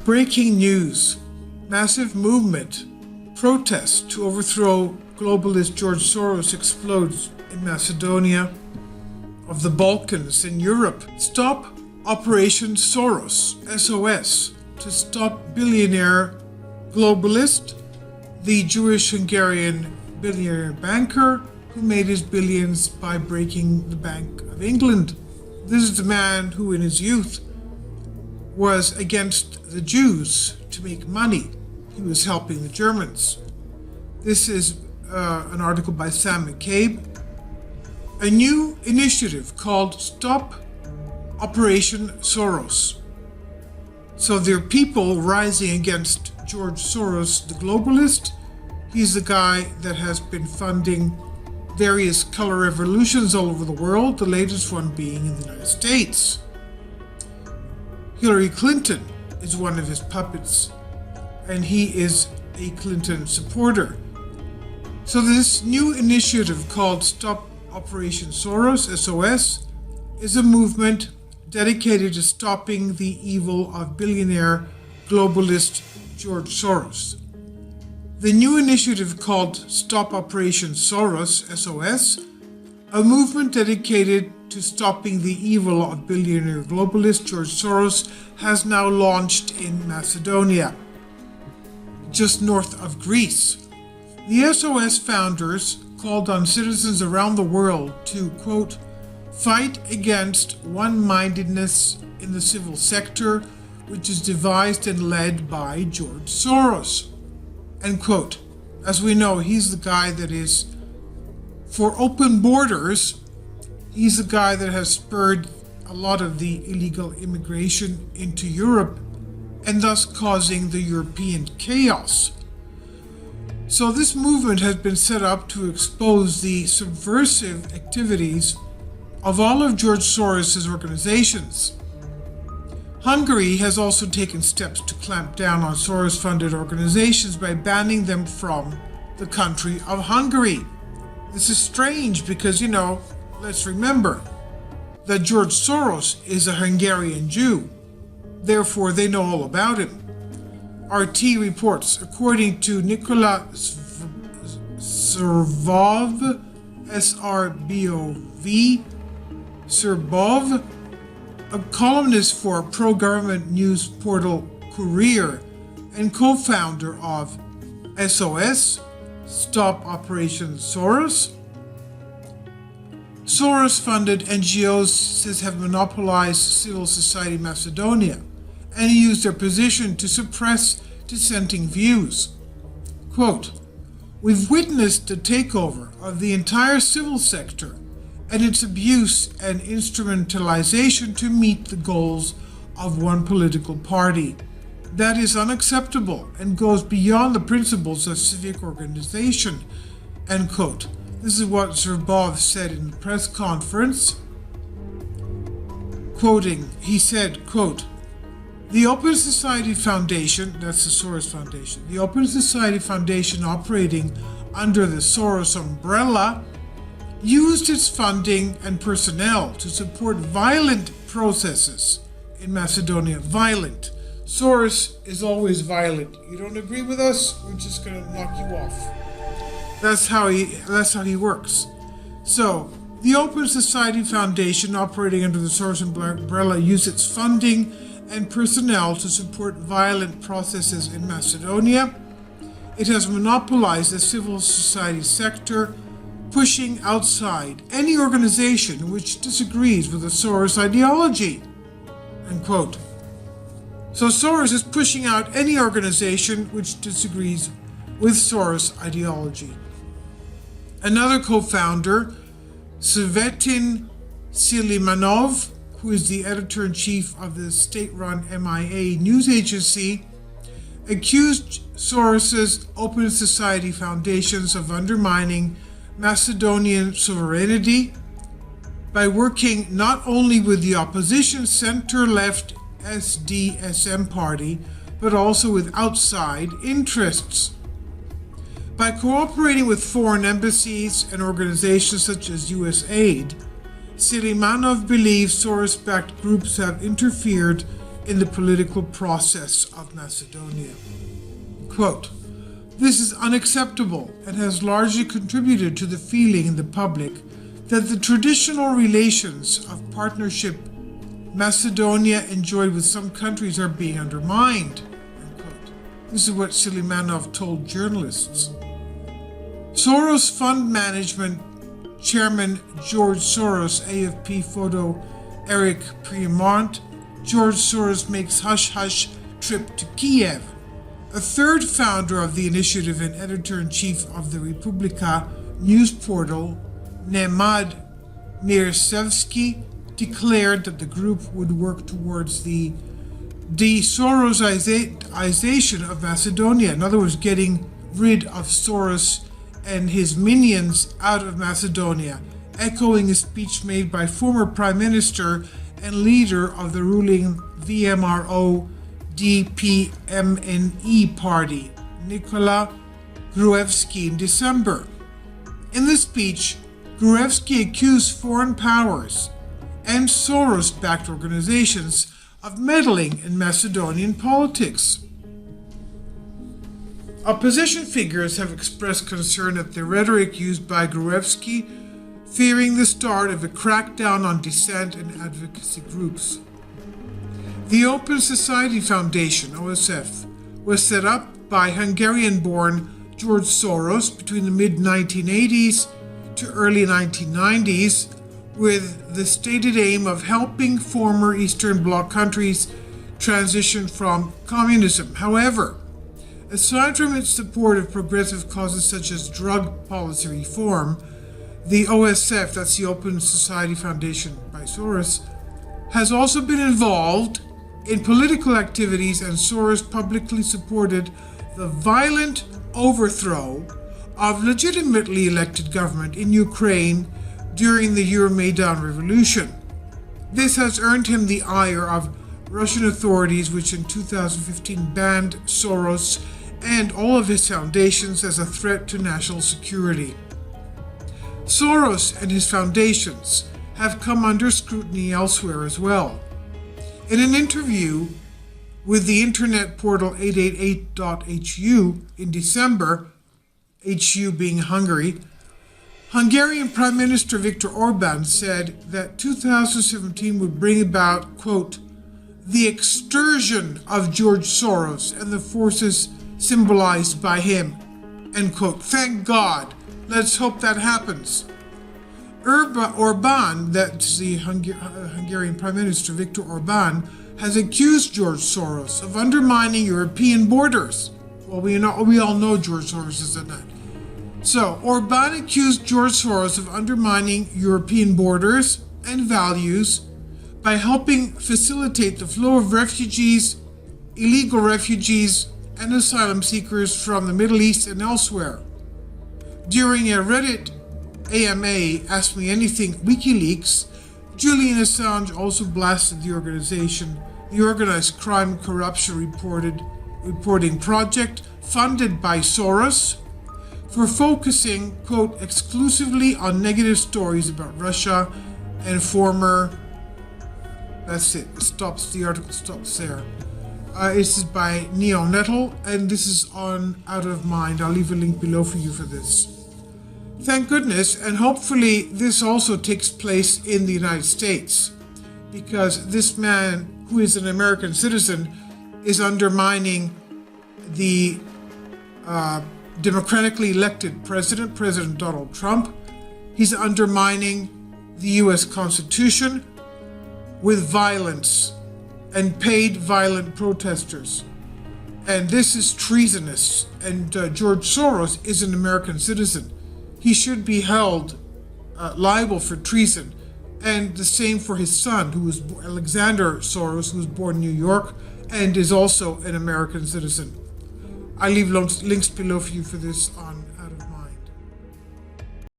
Breaking news. Massive movement. Protest to overthrow globalist George Soros explodes in Macedonia of the Balkans in Europe. Stop Operation Soros, SOS, to stop billionaire globalist, the Jewish-Hungarian billionaire banker who made his billions by breaking the Bank of England. This is the man who in his youth was against the Jews to make money. He was helping the Germans. This is an article by Sam McCabe. A new initiative called Stop Operation Soros. So there are people rising against George Soros, the globalist. He's the guy that has been funding various color revolutions all over the world, the latest one being in the United States. Hillary Clinton is one of his puppets, and he is a Clinton supporter. So this new initiative called Stop Operation Soros, SOS, is a movement dedicated to stopping the evil of billionaire globalist George Soros. The new initiative called Stop Operation Soros, SOS, a movement dedicated to stopping the evil of billionaire globalist George Soros, has now launched in Macedonia, just north of Greece. The SOS founders called on citizens around the world to, quote, fight against one-mindedness in the civil sector, which is devised and led by George Soros, end quote. As we know, he's the guy that is for open borders. He's the guy that has spurred a lot of the illegal immigration into Europe and thus causing the European chaos. So this movement has been set up to expose the subversive activities of all of George Soros' organizations. Hungary has also taken steps to clamp down on Soros-funded organizations by banning them from the country of Hungary. This is strange because, let's remember that George Soros is a Hungarian Jew. Therefore, they know all about him. RT reports, according to Nikola Serbov, S-R-B-O-V, Serbov, a columnist for pro-government news portal Courier and co-founder of SOS, Stop Operation Soros. Soros-funded NGOs have monopolized civil society in Macedonia and used their position to suppress dissenting views. Quote, we've witnessed the takeover of the entire civil sector and its abuse and instrumentalization to meet the goals of one political party. That is unacceptable and goes beyond the principles of civic organization, end quote. This is what Serbov said in the press conference. Quoting, he said, quote, the Open Society Foundation, that's the Soros Foundation, the Open Society Foundation operating under the Soros umbrella used its funding and personnel to support violent processes in Macedonia. Violent. Soros is always violent. You don't agree with us? We're just going to knock you off. That's how he works. So, the Open Society Foundation operating under the Soros umbrella used its funding and personnel to support violent processes in Macedonia. It has monopolized the civil society sector, pushing outside any organization which disagrees with the Soros ideology, end quote. So Soros is pushing out any organization which disagrees with Soros ideology. Another co-founder, Svetin Silimanov, who is the editor-in-chief of the state-run MIA news agency, accused Soros's Open Society Foundations of undermining Macedonian sovereignty by working not only with the opposition center-left SDSM party, but also with outside interests. By cooperating with foreign embassies and organizations such as USAID, Silimanov believes Soros-backed groups have interfered in the political process of Macedonia. Quote, "This is unacceptable and has largely contributed to the feeling in the public that the traditional relations of partnership Macedonia enjoyed with some countries are being undermined." Unquote. This is what Silimanov told journalists. Soros Fund Management Chairman George Soros, AFP photo Eric Priemont, George Soros makes hush-hush trip to Kiev. A third founder of the initiative and editor-in-chief of the Republika news portal, Nemad Mirsevsky, declared that the group would work towards the de-Sorosization of Macedonia. In other words, getting rid of Soros and his minions out of Macedonia, echoing a speech made by former Prime Minister and leader of the ruling VMRO-DPMNE party, Nikola Gruevski, in December. In the speech, Gruevski accused foreign powers and Soros-backed organizations of meddling in Macedonian politics. Opposition figures have expressed concern at the rhetoric used by Gruevski, fearing the start of a crackdown on dissent and advocacy groups. The Open Society Foundation, OSF, was set up by Hungarian-born George Soros between the mid-1980s to early 1990s, with the stated aim of helping former Eastern Bloc countries transition from communism. However, aside from its support of progressive causes such as drug policy reform, the OSF, that's the Open Society Foundation by Soros, has also been involved in political activities, and Soros publicly supported the violent overthrow of legitimately elected government in Ukraine during the Euromaidan revolution. This has earned him the ire of Russian authorities, which in 2015 banned Soros and all of his foundations as a threat to national security. Soros and his foundations have come under scrutiny elsewhere as well. In an interview with the internet portal 888.hu in December, HU being Hungary, Hungarian Prime Minister Viktor Orbán said that 2017 would bring about, quote, "the extortion of George Soros and the forces symbolized by him," end quote. Thank God. Let's hope that happens. Orbán, that's the Hungarian Prime Minister Viktor Orbán, has accused George Soros of undermining European borders. Well, we all know George Soros is a nut. So, Orbán accused George Soros of undermining European borders and values by helping facilitate the flow of refugees, illegal refugees, and asylum seekers from the Middle East and elsewhere. During a Reddit AMA Ask Me Anything WikiLeaks, Julian Assange also blasted the organization, the Organized Crime Corruption Reporting Project, funded by Soros, for focusing, quote, exclusively on negative stories about Russia and former... That's it. The article stops there. This is by Neo Nettle, and this is on Out of Mind. I'll leave a link below for you for this. Thank goodness, and hopefully this also takes place in the United States, because this man, who is an American citizen, is undermining the democratically elected President Donald Trump. He's undermining the U.S. Constitution with violence and paid violent protesters. And this is treasonous. And George Soros is an American citizen. He should be held liable for treason. And the same for his son, who was Alexander Soros, who was born in New York and is also an American citizen. I leave links below for you for this on